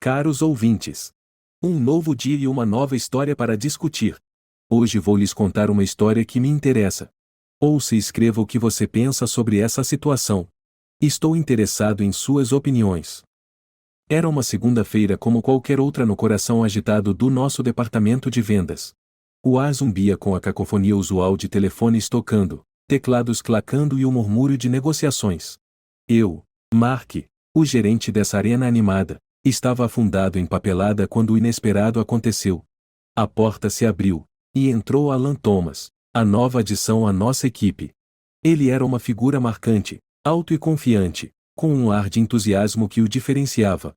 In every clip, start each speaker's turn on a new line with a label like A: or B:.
A: Caros ouvintes, um novo dia e uma nova história para discutir. Hoje vou lhes contar uma história que me interessa. Ouça e escreva o que você pensa sobre essa situação. Estou interessado em suas opiniões. Era uma segunda-feira como qualquer outra no coração agitado do nosso departamento de vendas. O ar zumbia com a cacofonia usual de telefones tocando, teclados clacando e o murmúrio de negociações. Eu, Mark, o gerente dessa arena animada, estava afundado em papelada quando o inesperado aconteceu. A porta se abriu, e entrou Alan Thomas, a nova adição à nossa equipe. Ele era uma figura marcante, alto e confiante, com um ar de entusiasmo que o diferenciava.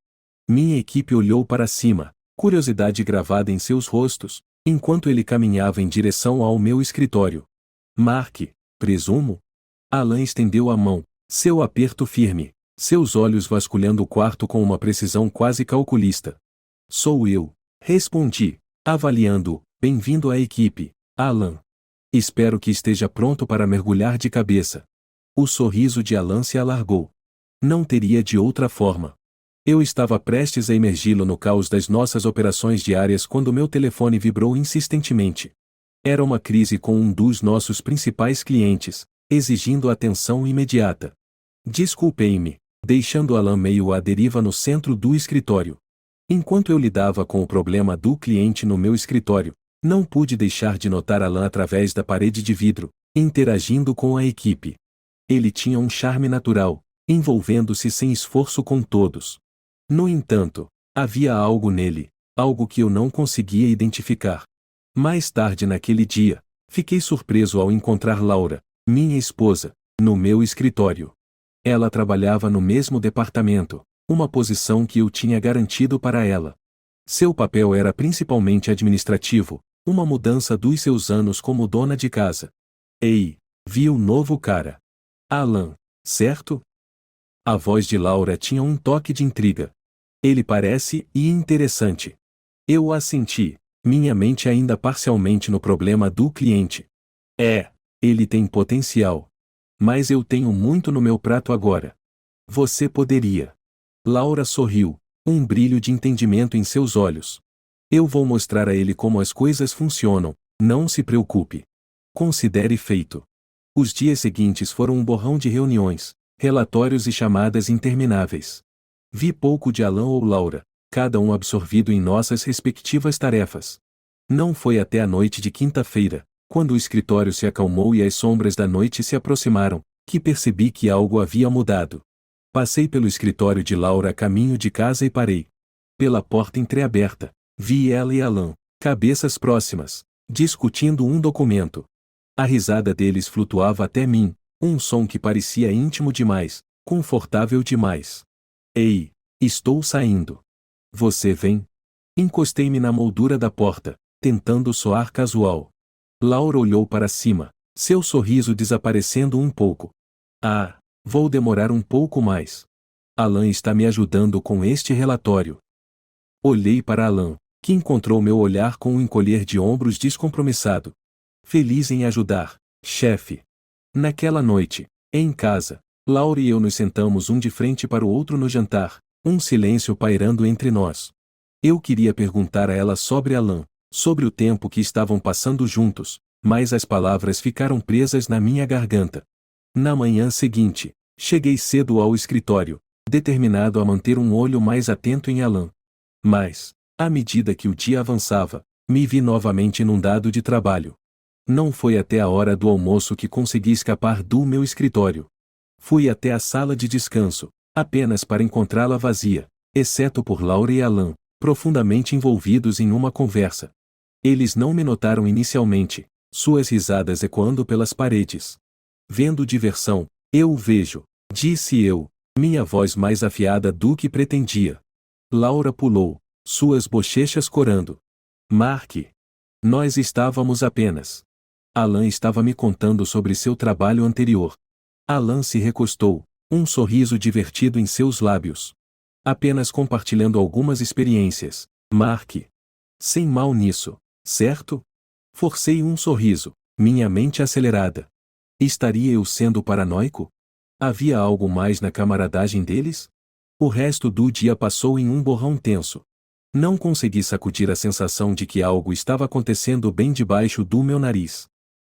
A: Minha equipe olhou para cima, curiosidade gravada em seus rostos, enquanto ele caminhava em direção ao meu escritório. Mark, presumo? Alan estendeu a mão, seu aperto firme, seus olhos vasculhando o quarto com uma precisão quase calculista. Sou eu, respondi, avaliando-o. Bem-vindo à equipe, Alan. Espero que esteja pronto para mergulhar de cabeça. O sorriso de Alan se alargou. Não teria de outra forma. Eu estava prestes a imergi-lo no caos das nossas operações diárias quando meu telefone vibrou insistentemente. Era uma crise com um dos nossos principais clientes, exigindo atenção imediata. Desculpei-me, deixando Alan meio à deriva no centro do escritório. Enquanto eu lidava com o problema do cliente no meu escritório, não pude deixar de notar Alan através da parede de vidro, interagindo com a equipe. Ele tinha um charme natural, envolvendo-se sem esforço com todos. No entanto, havia algo nele, algo que eu não conseguia identificar. Mais tarde naquele dia, fiquei surpreso ao encontrar Laura, minha esposa, no meu escritório. Ela trabalhava no mesmo departamento, uma posição que eu tinha garantido para ela. Seu papel era principalmente administrativo, uma mudança dos seus anos como dona de casa. Ei, vi o novo cara. Alan, certo? A voz de Laura tinha um toque de intriga. Ele parece interessante. Eu assenti, minha mente ainda parcialmente no problema do cliente. Ele tem potencial. Mas eu tenho muito no meu prato agora. Você poderia. Laura sorriu, um brilho de entendimento em seus olhos. Eu vou mostrar a ele como as coisas funcionam, não se preocupe. Considere feito. Os dias seguintes foram um borrão de reuniões, relatórios e chamadas intermináveis. Vi pouco de Alan ou Laura, cada um absorvido em nossas respectivas tarefas. Não foi até a noite de quinta-feira, quando o escritório se acalmou e as sombras da noite se aproximaram, que percebi que algo havia mudado. Passei pelo escritório de Laura a caminho de casa e parei. Pela porta entreaberta, vi ela e Alan, cabeças próximas, discutindo um documento. A risada deles flutuava até mim, um som que parecia íntimo demais, confortável demais. Ei, estou saindo. Você vem? Encostei-me na moldura da porta, tentando soar casual. Laura olhou para cima, seu sorriso desaparecendo um pouco. Vou demorar um pouco mais. Alan está me ajudando com este relatório. Olhei para Alan, que encontrou meu olhar com um encolher de ombros descompromissado. Feliz em ajudar, chefe. Naquela noite, em casa, Laura e eu nos sentamos um de frente para o outro no jantar, um silêncio pairando entre nós. Eu queria perguntar a ela sobre Alan, sobre o tempo que estavam passando juntos, mas as palavras ficaram presas na minha garganta. Na manhã seguinte, cheguei cedo ao escritório, determinado a manter um olho mais atento em Alan. Mas, à medida que o dia avançava, me vi novamente inundado de trabalho. Não foi até a hora do almoço que consegui escapar do meu escritório. Fui até a sala de descanso, apenas para encontrá-la vazia, exceto por Laura e Alan, profundamente envolvidos em uma conversa. Eles não me notaram inicialmente, suas risadas ecoando pelas paredes. Vendo diversão, eu o vejo, disse eu, minha voz mais afiada do que pretendia. Laura pulou, suas bochechas corando. Mark. Nós estávamos apenas. Alan estava me contando sobre seu trabalho anterior. Alan se recostou, um sorriso divertido em seus lábios. Apenas compartilhando algumas experiências, Mark. Sem mal nisso, certo? Forcei um sorriso, minha mente acelerada. Estaria eu sendo paranoico? Havia algo mais na camaradagem deles? O resto do dia passou em um borrão tenso. Não consegui sacudir a sensação de que algo estava acontecendo bem debaixo do meu nariz.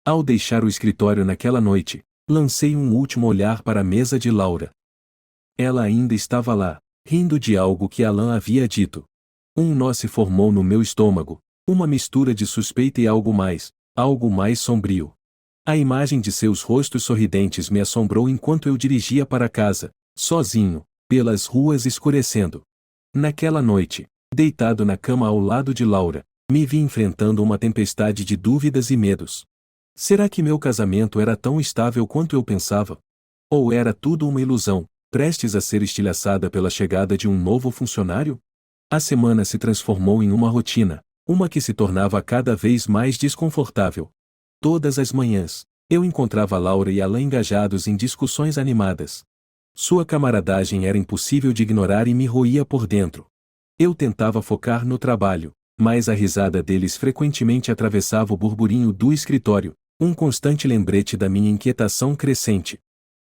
A: Ao deixar o escritório naquela noite, lancei um último olhar para a mesa de Laura. Ela ainda estava lá, rindo de algo que Alan havia dito. Um nó se formou no meu estômago, uma mistura de suspeita e algo mais sombrio. A imagem de seus rostos sorridentes me assombrou enquanto eu dirigia para casa, sozinho, pelas ruas escurecendo. Naquela noite, deitado na cama ao lado de Laura, me vi enfrentando uma tempestade de dúvidas e medos. Será que meu casamento era tão estável quanto eu pensava? Ou era tudo uma ilusão, prestes a ser estilhaçada pela chegada de um novo funcionário? A semana se transformou em uma rotina, uma que se tornava cada vez mais desconfortável. Todas as manhãs, eu encontrava Laura e Alan engajados em discussões animadas. Sua camaradagem era impossível de ignorar e me roía por dentro. Eu tentava focar no trabalho, mas a risada deles frequentemente atravessava o burburinho do escritório, um constante lembrete da minha inquietação crescente.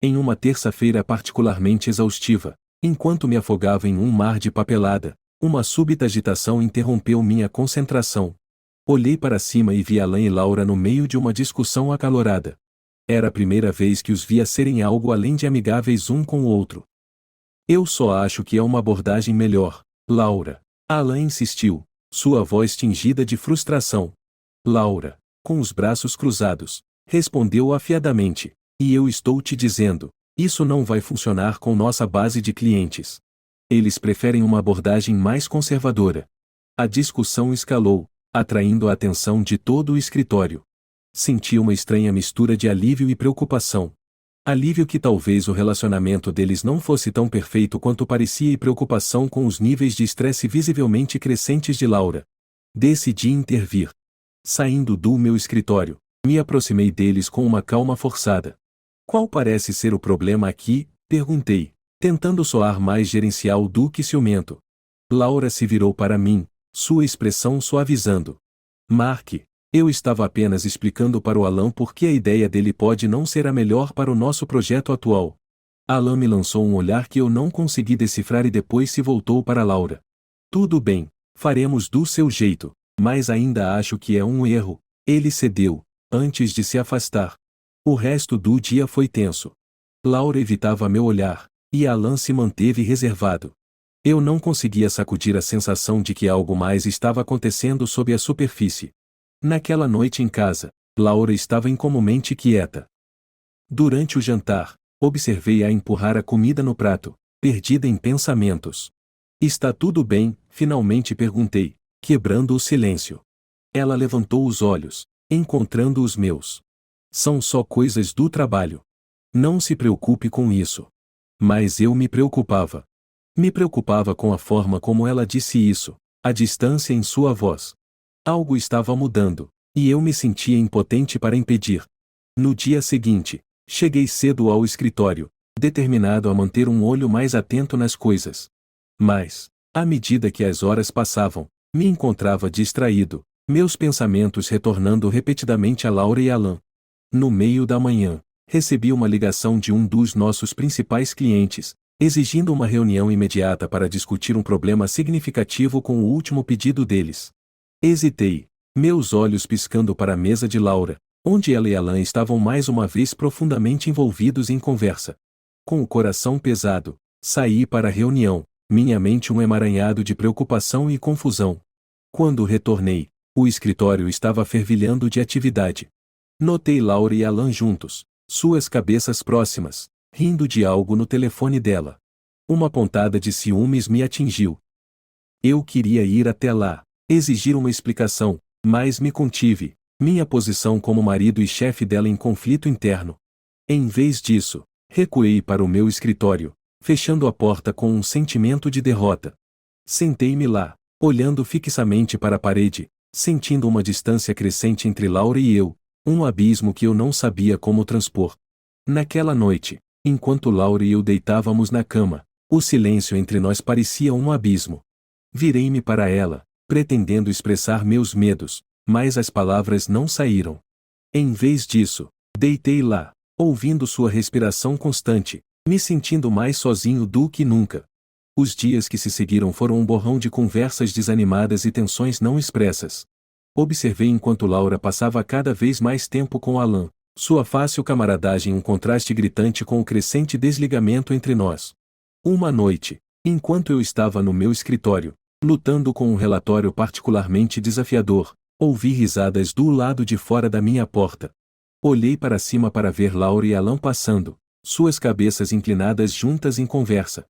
A: Em uma terça-feira particularmente exaustiva, enquanto me afogava em um mar de papelada, uma súbita agitação interrompeu minha concentração. Olhei para cima e vi Alan e Laura no meio de uma discussão acalorada. Era a primeira vez que os via serem algo além de amigáveis um com o outro. Eu só acho que é uma abordagem melhor, Laura. Alan insistiu, sua voz tingida de frustração. Laura, com os braços cruzados, respondeu afiadamente, e eu estou te dizendo, isso não vai funcionar com nossa base de clientes. Eles preferem uma abordagem mais conservadora. A discussão escalou, atraindo a atenção de todo o escritório. Senti uma estranha mistura de alívio e preocupação. Alívio que talvez o relacionamento deles não fosse tão perfeito quanto parecia e preocupação com os níveis de estresse visivelmente crescentes de Laura. Decidi intervir. Saindo do meu escritório, me aproximei deles com uma calma forçada. Qual parece ser o problema aqui? Perguntei, tentando soar mais gerencial do que ciumento. Laura se virou para mim, sua expressão suavizando. Mark, eu estava apenas explicando para o Alan por que a ideia dele pode não ser a melhor para o nosso projeto atual. Alan me lançou um olhar que eu não consegui decifrar e depois se voltou para Laura. Tudo bem, faremos do seu jeito, mas ainda acho que é um erro. Ele cedeu, antes de se afastar. O resto do dia foi tenso. Laura evitava meu olhar, e Alan se manteve reservado. Eu não conseguia sacudir a sensação de que algo mais estava acontecendo sob a superfície. Naquela noite em casa, Laura estava incomumente quieta. Durante o jantar, observei-a empurrar a comida no prato, perdida em pensamentos. Está tudo bem? Finalmente perguntei, quebrando o silêncio. Ela levantou os olhos, encontrando os meus. São só coisas do trabalho. Não se preocupe com isso. Mas eu me preocupava. Me preocupava com a forma como ela disse isso, a distância em sua voz. Algo estava mudando, e eu me sentia impotente para impedir. No dia seguinte, cheguei cedo ao escritório, determinado a manter um olho mais atento nas coisas. Mas, à medida que as horas passavam, me encontrava distraído, meus pensamentos retornando repetidamente a Laura e Alan. No meio da manhã, recebi uma ligação de um dos nossos principais clientes, exigindo uma reunião imediata para discutir um problema significativo com o último pedido deles. Hesitei, meus olhos piscando para a mesa de Laura, onde ela e Alan estavam mais uma vez profundamente envolvidos em conversa. Com o coração pesado, saí para a reunião, minha mente um emaranhado de preocupação e confusão. Quando retornei, o escritório estava fervilhando de atividade. Notei Laura e Alan juntos, suas cabeças próximas, rindo de algo no telefone dela. Uma pontada de ciúmes me atingiu. Eu queria ir até lá, exigir uma explicação, mas me contive, minha posição como marido e chefe dela em conflito interno. Em vez disso, recuei para o meu escritório, fechando a porta com um sentimento de derrota. Sentei-me lá, olhando fixamente para a parede, sentindo uma distância crescente entre Laura e eu, um abismo que eu não sabia como transpor. Naquela noite, enquanto Laura e eu deitávamos na cama, o silêncio entre nós parecia um abismo. Virei-me para ela, pretendendo expressar meus medos, mas as palavras não saíram. Em vez disso, deitei lá, ouvindo sua respiração constante, me sentindo mais sozinho do que nunca. Os dias que se seguiram foram um borrão de conversas desanimadas e tensões não expressas. Observei enquanto Laura passava cada vez mais tempo com Alan, sua fácil camaradagem um contraste gritante com o crescente desligamento entre nós. Uma noite, enquanto eu estava no meu escritório, lutando com um relatório particularmente desafiador, ouvi risadas do lado de fora da minha porta. Olhei para cima para ver Laura e Alan passando, suas cabeças inclinadas juntas em conversa.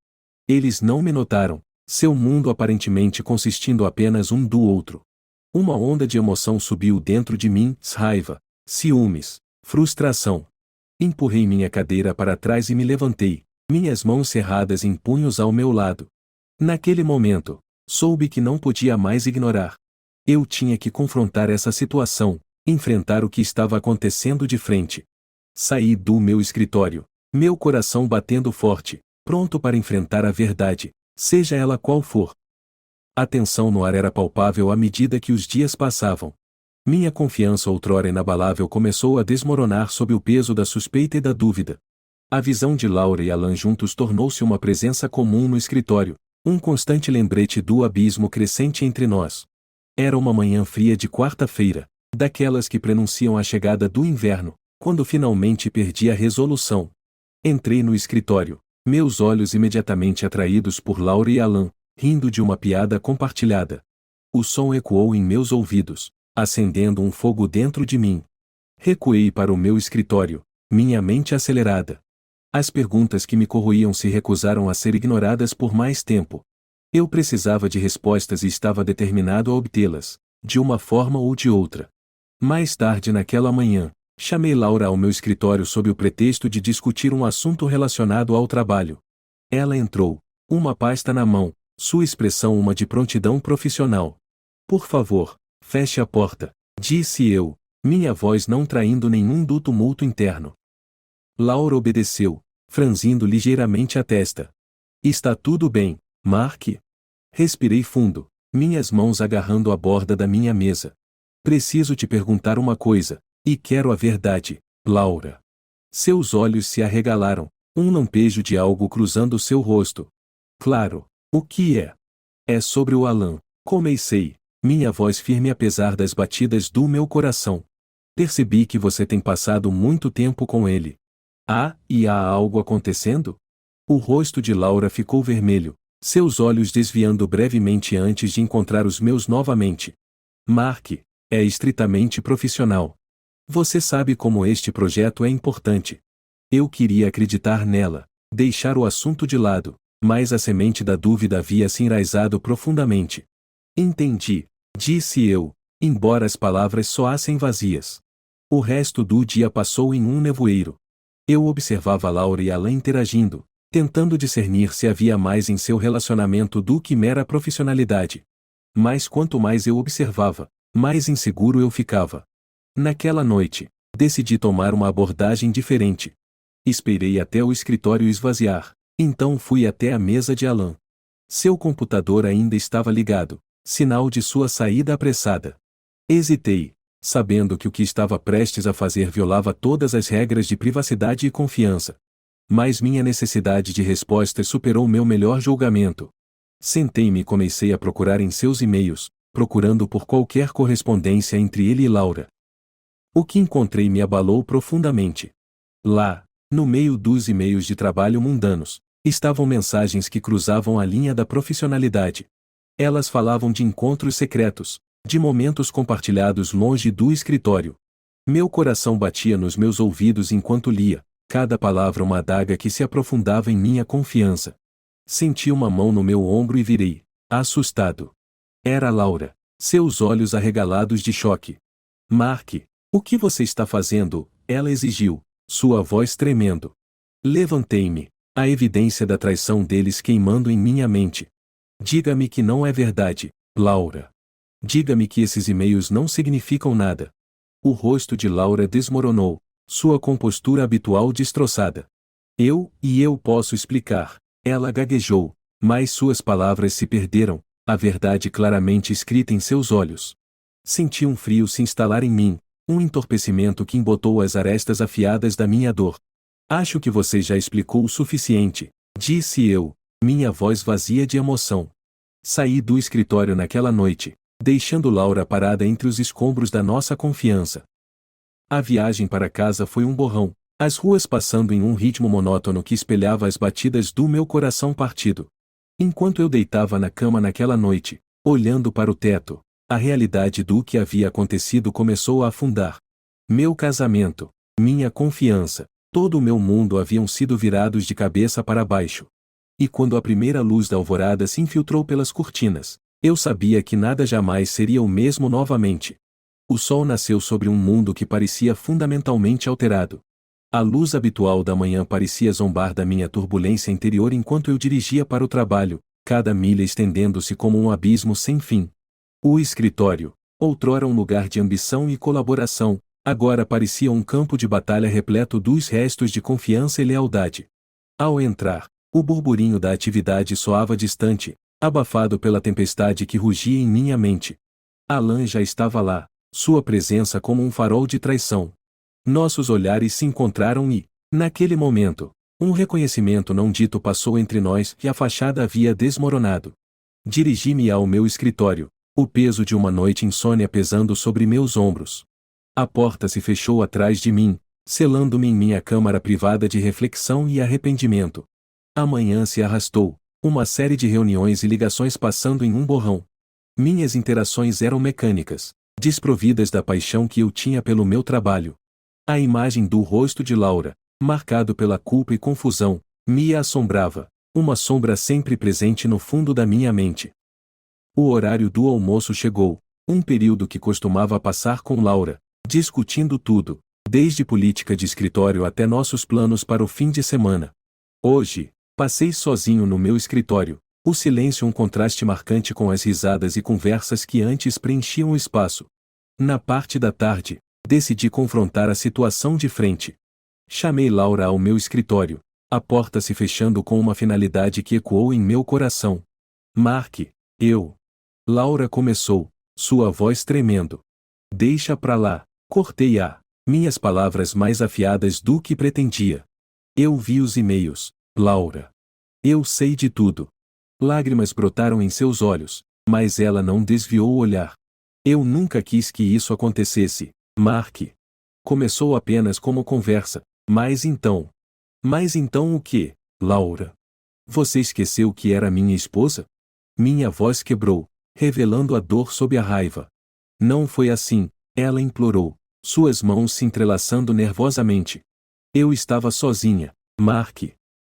A: Eles não me notaram, seu mundo aparentemente consistindo apenas um do outro. Uma onda de emoção subiu dentro de mim, raiva, ciúmes, frustração. Empurrei minha cadeira para trás e me levantei, minhas mãos cerradas em punhos ao meu lado. Naquele momento, soube que não podia mais ignorar. Eu tinha que confrontar essa situação, enfrentar o que estava acontecendo de frente. Saí do meu escritório, meu coração batendo forte, pronto para enfrentar a verdade, seja ela qual for. A tensão no ar era palpável à medida que os dias passavam. Minha confiança outrora inabalável começou a desmoronar sob o peso da suspeita e da dúvida. A visão de Laura e Alan juntos tornou-se uma presença comum no escritório, um constante lembrete do abismo crescente entre nós. Era uma manhã fria de quarta-feira, daquelas que prenunciam a chegada do inverno, quando finalmente perdi a resolução. Entrei no escritório, meus olhos imediatamente atraídos por Laura e Alan, rindo de uma piada compartilhada. O som ecoou em meus ouvidos, acendendo um fogo dentro de mim. Recuei para o meu escritório, minha mente acelerada. As perguntas que me corroíam se recusaram a ser ignoradas por mais tempo. Eu precisava de respostas e estava determinado a obtê-las, de uma forma ou de outra. Mais tarde naquela manhã, chamei Laura ao meu escritório sob o pretexto de discutir um assunto relacionado ao trabalho. Ela entrou, uma pasta na mão, sua expressão uma de prontidão profissional. Por favor, feche a porta, disse eu, minha voz não traindo nenhum do tumulto interno. Laura obedeceu, franzindo ligeiramente a testa. Está tudo bem, Mark? Respirei fundo, minhas mãos agarrando a borda da minha mesa. Preciso te perguntar uma coisa, e quero a verdade, Laura. Seus olhos se arregalaram, um lampejo de algo cruzando seu rosto. Claro, o que é? É sobre o Alan, comecei, minha voz firme apesar das batidas do meu coração. Percebi que você tem passado muito tempo com ele. E há algo acontecendo? O rosto de Laura ficou vermelho, seus olhos desviando brevemente antes de encontrar os meus novamente. Mark, é estritamente profissional. Você sabe como este projeto é importante. Eu queria acreditar nela, deixar o assunto de lado, mas a semente da dúvida havia se enraizado profundamente. Entendi, disse eu, embora as palavras soassem vazias. O resto do dia passou em um nevoeiro. Eu observava Laura e Alan interagindo, tentando discernir se havia mais em seu relacionamento do que mera profissionalidade. Mas quanto mais eu observava, mais inseguro eu ficava. Naquela noite, decidi tomar uma abordagem diferente. Esperei até o escritório esvaziar, então fui até a mesa de Alan. Seu computador ainda estava ligado, sinal de sua saída apressada. Hesitei, sabendo que o que estava prestes a fazer violava todas as regras de privacidade e confiança. Mas minha necessidade de respostas superou meu melhor julgamento. Sentei-me e comecei a procurar em seus e-mails, procurando por qualquer correspondência entre ele e Laura. O que encontrei me abalou profundamente. Lá, no meio dos e-mails de trabalho mundanos, estavam mensagens que cruzavam a linha da profissionalidade. Elas falavam de encontros secretos, de momentos compartilhados longe do escritório. Meu coração batia nos meus ouvidos enquanto lia, cada palavra uma adaga que se aprofundava em minha confiança. Senti uma mão no meu ombro e virei, assustado. Era Laura, seus olhos arregalados de choque. Mark, o que você está fazendo? Ela exigiu, sua voz tremendo. Levantei-me, a evidência da traição deles queimando em minha mente. Diga-me que não é verdade, Laura. Diga-me que esses e-mails não significam nada. O rosto de Laura desmoronou, sua compostura habitual destroçada. Eu posso explicar. Ela gaguejou, mas suas palavras se perderam, a verdade claramente escrita em seus olhos. Senti um frio se instalar em mim, um entorpecimento que embotou as arestas afiadas da minha dor. Acho que você já explicou o suficiente, disse eu, minha voz vazia de emoção. Saí do escritório naquela noite, deixando Laura parada entre os escombros da nossa confiança. A viagem para casa foi um borrão, as ruas passando em um ritmo monótono que espelhava as batidas do meu coração partido. Enquanto eu deitava na cama naquela noite, olhando para o teto, a realidade do que havia acontecido começou a afundar. Meu casamento, minha confiança, todo o meu mundo haviam sido virados de cabeça para baixo. E quando a primeira luz da alvorada se infiltrou pelas cortinas, eu sabia que nada jamais seria o mesmo novamente. O sol nasceu sobre um mundo que parecia fundamentalmente alterado. A luz habitual da manhã parecia zombar da minha turbulência interior enquanto eu dirigia para o trabalho, cada milha estendendo-se como um abismo sem fim. O escritório, outrora um lugar de ambição e colaboração, agora parecia um campo de batalha repleto dos restos de confiança e lealdade. Ao entrar, o burburinho da atividade soava distante, abafado pela tempestade que rugia em minha mente. Alan já estava lá, sua presença como um farol de traição. Nossos olhares se encontraram e, naquele momento, um reconhecimento não dito passou entre nós e a fachada havia desmoronado. Dirigi-me ao meu escritório, o peso de uma noite insônia pesando sobre meus ombros. A porta se fechou atrás de mim, selando-me em minha câmara privada de reflexão e arrependimento. A manhã se arrastou, uma série de reuniões e ligações passando em um borrão. Minhas interações eram mecânicas, desprovidas da paixão que eu tinha pelo meu trabalho. A imagem do rosto de Laura, marcado pela culpa e confusão, me assombrava, uma sombra sempre presente no fundo da minha mente. O horário do almoço chegou, um período que costumava passar com Laura, discutindo tudo, desde política de escritório até nossos planos para o fim de semana. Hoje, passei sozinho no meu escritório, o silêncio um contraste marcante com as risadas e conversas que antes preenchiam o espaço. Na parte da tarde, decidi confrontar a situação de frente. Chamei Laura ao meu escritório, a porta se fechando com uma finalidade que ecoou em meu coração. Mark, eu. Laura começou, sua voz tremendo. Deixa pra lá, cortei-a, minhas palavras mais afiadas do que pretendia. Eu vi os e-mails, Laura. Eu sei de tudo. Lágrimas brotaram em seus olhos, mas ela não desviou o olhar. Eu nunca quis que isso acontecesse, Mark. Começou apenas como conversa, mas então. Mas então o quê, Laura? Você esqueceu que era minha esposa? Minha voz quebrou, revelando a dor sob a raiva. Não foi assim, ela implorou, suas mãos se entrelaçando nervosamente. Eu estava sozinha, Mark.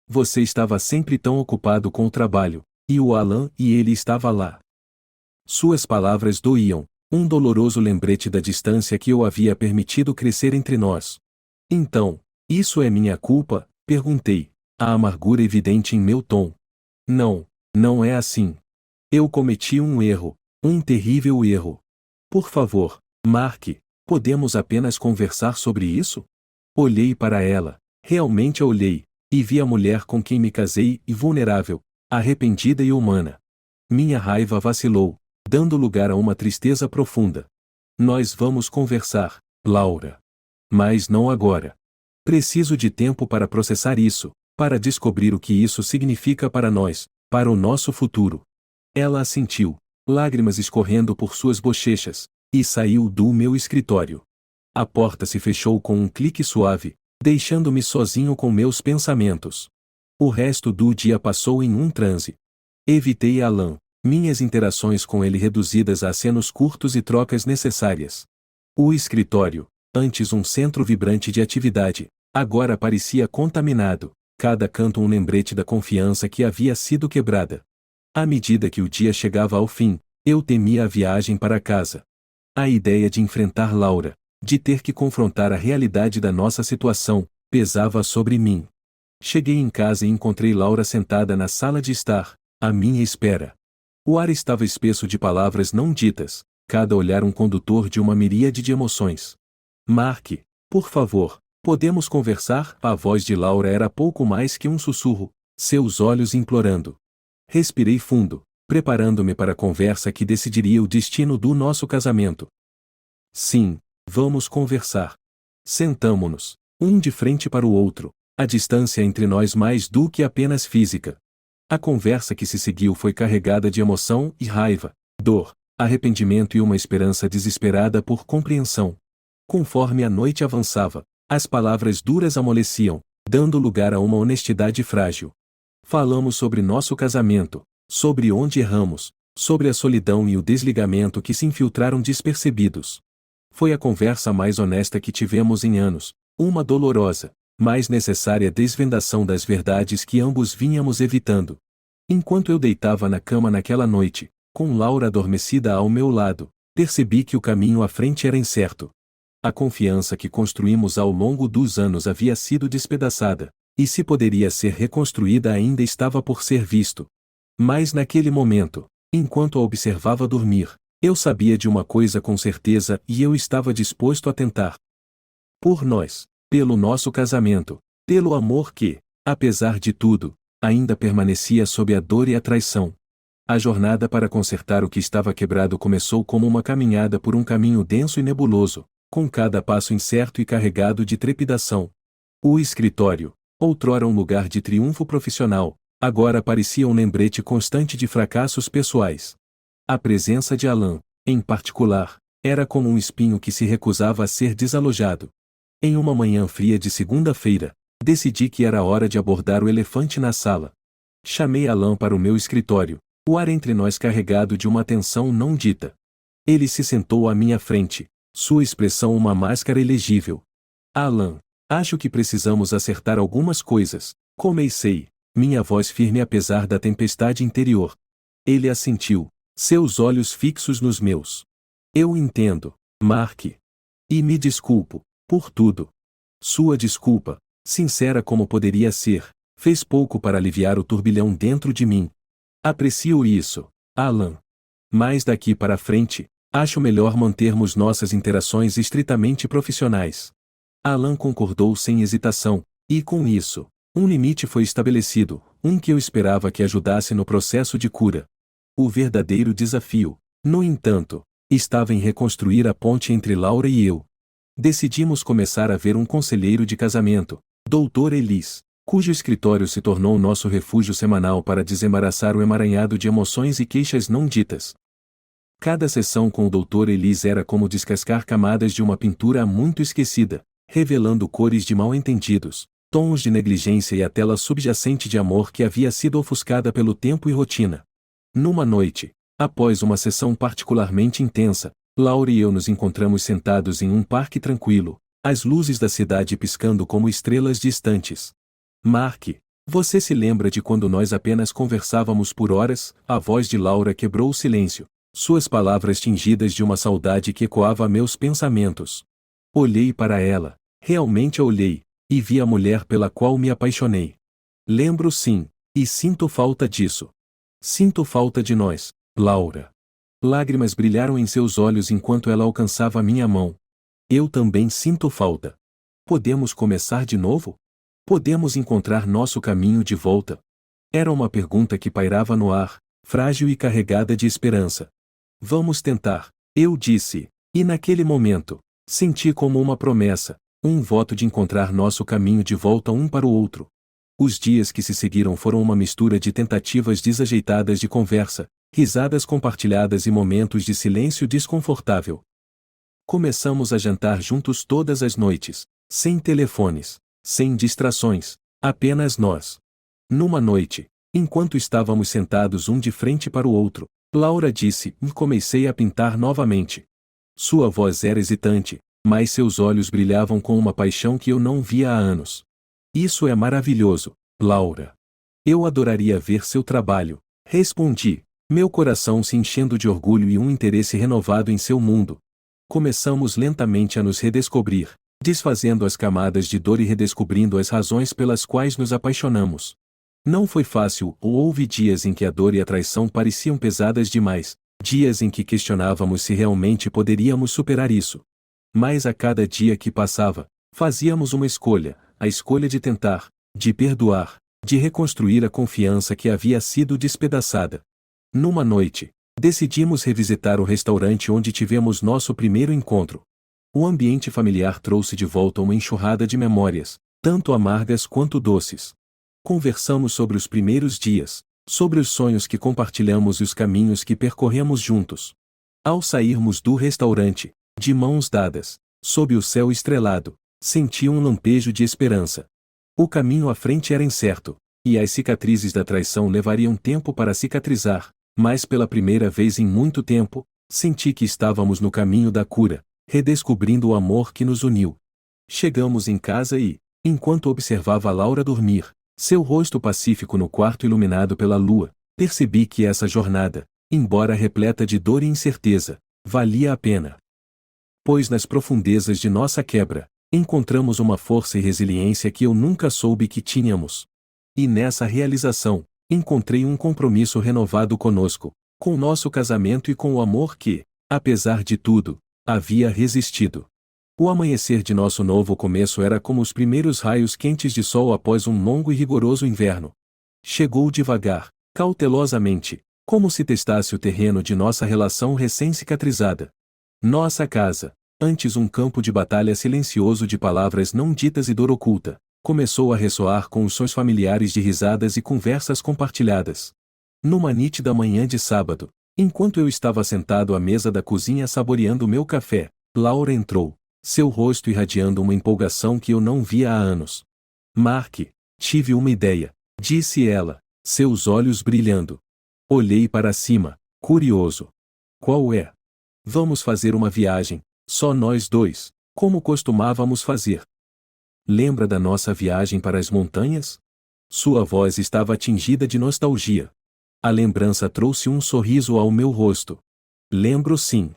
A: Você estava sempre tão ocupado com o trabalho, e o Alan e ele estava lá. Suas palavras doíam, um doloroso lembrete da distância que eu havia permitido crescer entre nós. Então, isso é minha culpa? Perguntei, a amargura evidente em meu tom. Não, não é assim. Eu cometi um erro, um terrível erro. Por favor, Mark, podemos apenas conversar sobre isso? Olhei para ela, realmente a olhei, e vi a mulher com quem me casei e vulnerável, arrependida e humana. Minha raiva vacilou, dando lugar a uma tristeza profunda. Nós vamos conversar, Laura. Mas não agora. Preciso de tempo para processar isso, para descobrir o que isso significa para nós, para o nosso futuro. Ela assentiu, lágrimas escorrendo por suas bochechas, e saiu do meu escritório. A porta se fechou com um clique suave, deixando-me sozinho com meus pensamentos. O resto do dia passou em um transe. Evitei Alan, minhas interações com ele reduzidas a acenos curtos e trocas necessárias. O escritório, antes um centro vibrante de atividade, agora parecia contaminado, cada canto um lembrete da confiança que havia sido quebrada. À medida que o dia chegava ao fim, eu temia a viagem para casa. A ideia de enfrentar Laura, de ter que confrontar a realidade da nossa situação, pesava sobre mim. Cheguei em casa e encontrei Laura sentada na sala de estar, à minha espera. O ar estava espesso de palavras não ditas, cada olhar um condutor de uma miríade de emoções. Mark, por favor, podemos conversar? A voz de Laura era pouco mais que um sussurro, seus olhos implorando. Respirei fundo, preparando-me para a conversa que decidiria o destino do nosso casamento. Sim, vamos conversar. Sentamo-nos, um de frente para o outro, a distância entre nós mais do que apenas física. A conversa que se seguiu foi carregada de emoção e raiva, dor, arrependimento e uma esperança desesperada por compreensão. Conforme a noite avançava, as palavras duras amoleciam, dando lugar a uma honestidade frágil. Falamos sobre nosso casamento, sobre onde erramos, sobre a solidão e o desligamento que se infiltraram despercebidos. Foi a conversa mais honesta que tivemos em anos, uma dolorosa, mas necessária desvendação das verdades que ambos vínhamos evitando. Enquanto eu deitava na cama naquela noite, com Laura adormecida ao meu lado, percebi que o caminho à frente era incerto. A confiança que construímos ao longo dos anos havia sido despedaçada, e se poderia ser reconstruída ainda estava por ser visto. Mas naquele momento, enquanto a observava dormir, eu sabia de uma coisa com certeza e eu estava disposto a tentar. Por nós, pelo nosso casamento, pelo amor que, apesar de tudo, ainda permanecia sob a dor e a traição. A jornada para consertar o que estava quebrado começou como uma caminhada por um caminho denso e nebuloso, com cada passo incerto e carregado de trepidação. O escritório, outrora um lugar de triunfo profissional, agora parecia um lembrete constante de fracassos pessoais. A presença de Alan, em particular, era como um espinho que se recusava a ser desalojado. Em uma manhã fria de segunda-feira, decidi que era hora de abordar o elefante na sala. Chamei Alan para o meu escritório, o ar entre nós carregado de uma tensão não dita. Ele se sentou à minha frente, sua expressão uma máscara ilegível. Alan, acho que precisamos acertar algumas coisas, comecei, minha voz firme apesar da tempestade interior. Ele assentiu, seus olhos fixos nos meus. Eu entendo, Mark. E me desculpo, por tudo. Sua desculpa, sincera como poderia ser, fez pouco para aliviar o turbilhão dentro de mim. Aprecio isso, Alan. Mas daqui para frente, acho melhor mantermos nossas interações estritamente profissionais. Alan concordou sem hesitação, e com isso, um limite foi estabelecido, um que eu esperava que ajudasse no processo de cura. O verdadeiro desafio, no entanto, estava em reconstruir a ponte entre Laura e eu. Decidimos começar a ver um conselheiro de casamento, Dr. Ellis, cujo escritório se tornou nosso refúgio semanal para desembaraçar o emaranhado de emoções e queixas não ditas. Cada sessão com o Dr. Ellis era como descascar camadas de uma pintura muito esquecida, revelando cores de mal-entendidos, tons de negligência e a tela subjacente de amor que havia sido ofuscada pelo tempo e rotina. Numa noite, após uma sessão particularmente intensa, Laura e eu nos encontramos sentados em um parque tranquilo, as luzes da cidade piscando como estrelas distantes. Mark, você se lembra de quando nós apenas conversávamos por horas? A voz de Laura quebrou o silêncio, suas palavras tingidas de uma saudade que ecoava meus pensamentos. Olhei para ela, realmente a olhei, e vi a mulher pela qual me apaixonei. Lembro sim, e sinto falta disso. Sinto falta de nós, Laura. Lágrimas brilharam em seus olhos enquanto ela alcançava minha mão. Eu também sinto falta. Podemos começar de novo? Podemos encontrar nosso caminho de volta? Era uma pergunta que pairava no ar, frágil e carregada de esperança. Vamos tentar, eu disse, e naquele momento, senti como uma promessa, um voto de encontrar nosso caminho de volta um para o outro. Os dias que se seguiram foram uma mistura de tentativas desajeitadas de conversa, risadas compartilhadas e momentos de silêncio desconfortável. Começamos a jantar juntos todas as noites, sem telefones, sem distrações, apenas nós. Numa noite, enquanto estávamos sentados um de frente para o outro, Laura disse e comecei a pintar novamente. Sua voz era hesitante, mas seus olhos brilhavam com uma paixão que eu não via há anos. Isso é maravilhoso, Laura. Eu adoraria ver seu trabalho, respondi, meu coração se enchendo de orgulho e um interesse renovado em seu mundo. Começamos lentamente a nos redescobrir, desfazendo as camadas de dor e redescobrindo as razões pelas quais nos apaixonamos. Não foi fácil, ou houve dias em que a dor e a traição pareciam pesadas demais, dias em que questionávamos se realmente poderíamos superar isso. Mas a cada dia que passava, fazíamos uma escolha, a escolha de tentar, de perdoar, de reconstruir a confiança que havia sido despedaçada. Numa noite, decidimos revisitar o restaurante onde tivemos nosso primeiro encontro. O ambiente familiar trouxe de volta uma enxurrada de memórias, tanto amargas quanto doces. Conversamos sobre os primeiros dias, sobre os sonhos que compartilhamos e os caminhos que percorremos juntos. Ao sairmos do restaurante, de mãos dadas, sob o céu estrelado, senti um lampejo de esperança. O caminho à frente era incerto, e as cicatrizes da traição levariam tempo para cicatrizar, mas pela primeira vez em muito tempo, senti que estávamos no caminho da cura, redescobrindo o amor que nos uniu. Chegamos em casa e, enquanto observava Laura dormir, seu rosto pacífico no quarto iluminado pela lua, percebi que essa jornada, embora repleta de dor e incerteza, valia a pena. Pois nas profundezas de nossa quebra, encontramos uma força e resiliência que eu nunca soube que tínhamos. E nessa realização, encontrei um compromisso renovado conosco, com nosso casamento e com o amor que, apesar de tudo, havia resistido. O amanhecer de nosso novo começo era como os primeiros raios quentes de sol após um longo e rigoroso inverno. Chegou devagar, cautelosamente, como se testasse o terreno de nossa relação recém-cicatrizada. Nossa casa, antes um campo de batalha silencioso de palavras não ditas e dor oculta, começou a ressoar com os sons familiares de risadas e conversas compartilhadas. Numa nítida manhã de sábado, enquanto eu estava sentado à mesa da cozinha saboreando meu café, Laura entrou, seu rosto irradiando uma empolgação que eu não via há anos. Mark, tive uma ideia, disse ela, seus olhos brilhando. Olhei para cima, curioso. Qual é? Vamos fazer uma viagem, só nós dois, como costumávamos fazer. Lembra da nossa viagem para as montanhas? Sua voz estava tingida de nostalgia. A lembrança trouxe um sorriso ao meu rosto. Lembro sim.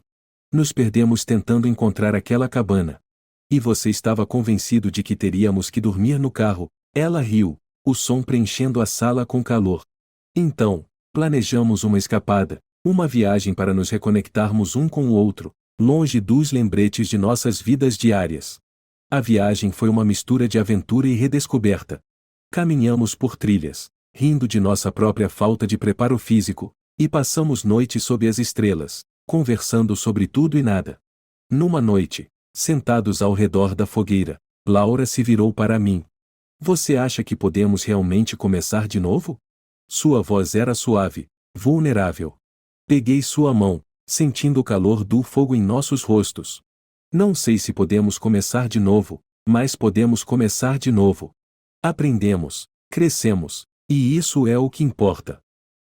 A: Nos perdemos tentando encontrar aquela cabana. E você estava convencido de que teríamos que dormir no carro. Ela riu, o som preenchendo a sala com calor. Então, planejamos uma escapada, uma viagem para nos reconectarmos um com o outro, longe dos lembretes de nossas vidas diárias. A viagem foi uma mistura de aventura e redescoberta. Caminhamos por trilhas, rindo de nossa própria falta de preparo físico, e passamos noites sob as estrelas, conversando sobre tudo e nada. Numa noite, sentados ao redor da fogueira, Laura se virou para mim. Você acha que podemos realmente começar de novo? Sua voz era suave, vulnerável. Peguei sua mão, sentindo o calor do fogo em nossos rostos. Não sei se podemos começar de novo, mas podemos começar de novo. Aprendemos, crescemos, e isso é o que importa.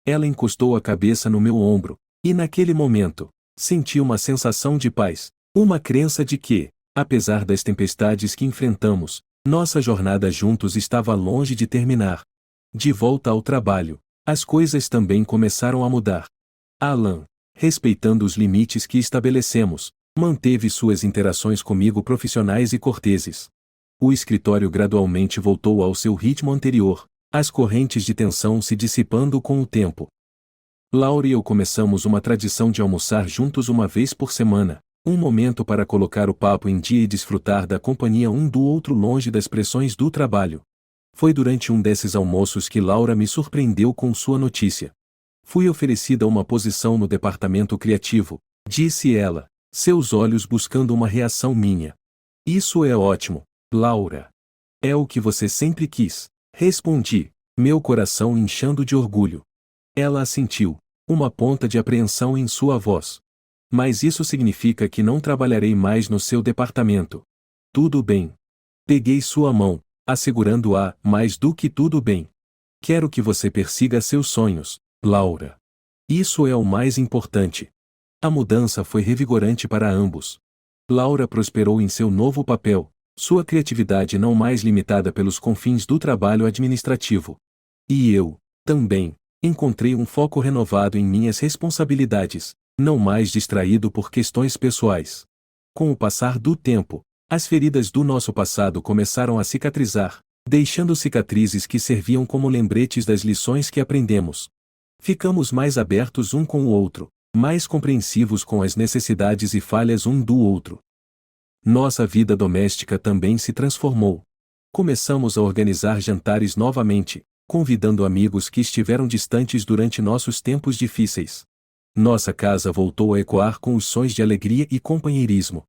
A: Ela encostou a cabeça no meu ombro, e naquele momento, senti uma sensação de paz, uma crença de que, apesar das tempestades que enfrentamos, nossa jornada juntos estava longe de terminar. De volta ao trabalho, as coisas também começaram a mudar. Alan, respeitando os limites que estabelecemos, manteve suas interações comigo profissionais e corteses. O escritório gradualmente voltou ao seu ritmo anterior, as correntes de tensão se dissipando com o tempo. Laura e eu começamos uma tradição de almoçar juntos uma vez por semana, um momento para colocar o papo em dia e desfrutar da companhia um do outro longe das pressões do trabalho. Foi durante um desses almoços que Laura me surpreendeu com sua notícia. Fui oferecida uma posição no departamento criativo, disse ela, seus olhos buscando uma reação minha. Isso é ótimo, Laura. É o que você sempre quis, respondi, meu coração inchando de orgulho. Ela assentiu, uma ponta de apreensão em sua voz. Mas isso significa que não trabalharei mais no seu departamento. Tudo bem. Peguei sua mão, assegurando-a, mais do que tudo bem. Quero que você persiga seus sonhos, Laura. Isso é o mais importante. A mudança foi revigorante para ambos. Laura prosperou em seu novo papel, sua criatividade não mais limitada pelos confins do trabalho administrativo. E eu, também, encontrei um foco renovado em minhas responsabilidades, não mais distraído por questões pessoais. Com o passar do tempo, as feridas do nosso passado começaram a cicatrizar, deixando cicatrizes que serviam como lembretes das lições que aprendemos. Ficamos mais abertos um com o outro, mais compreensivos com as necessidades e falhas um do outro. Nossa vida doméstica também se transformou. Começamos a organizar jantares novamente, convidando amigos que estiveram distantes durante nossos tempos difíceis. Nossa casa voltou a ecoar com os sons de alegria e companheirismo.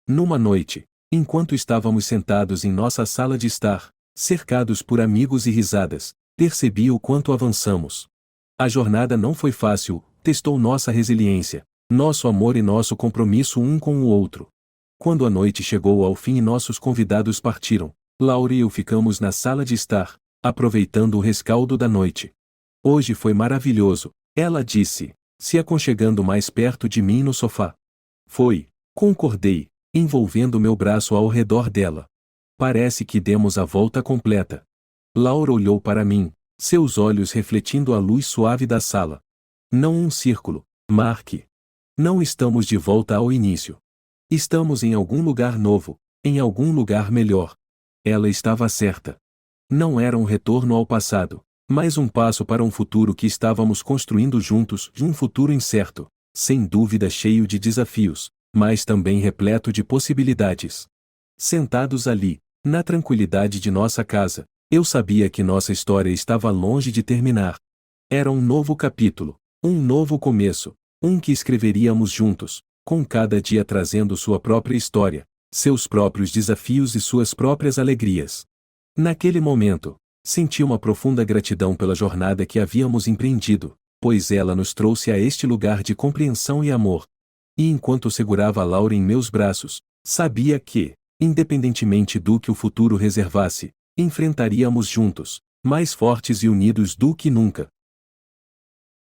A: Numa noite, enquanto estávamos sentados em nossa sala de estar, cercados por amigos e risadas, percebi o quanto avançamos. A jornada não foi fácil, testou nossa resiliência, nosso amor e nosso compromisso um com o outro. Quando a noite chegou ao fim e nossos convidados partiram, Laura e eu ficamos na sala de estar, aproveitando o rescaldo da noite. Hoje foi maravilhoso, ela disse, se aconchegando mais perto de mim no sofá. Foi, concordei, envolvendo meu braço ao redor dela. Parece que demos a volta completa. Laura olhou para mim, seus olhos refletindo a luz suave da sala. Não um círculo, Mark. Não estamos de volta ao início. Estamos em algum lugar novo, em algum lugar melhor. Ela estava certa. Não era um retorno ao passado, mas um passo para um futuro que estávamos construindo juntos, um futuro incerto, sem dúvida cheio de desafios, mas também repleto de possibilidades. Sentados ali, na tranquilidade de nossa casa, eu sabia que nossa história estava longe de terminar. Era um novo capítulo, um novo começo, um que escreveríamos juntos, com cada dia trazendo sua própria história, seus próprios desafios e suas próprias alegrias. Naquele momento, senti uma profunda gratidão pela jornada que havíamos empreendido, pois ela nos trouxe a este lugar de compreensão e amor. E enquanto segurava a Laura em meus braços, sabia que, independentemente do que o futuro reservasse, enfrentaríamos juntos, mais fortes e unidos do que nunca,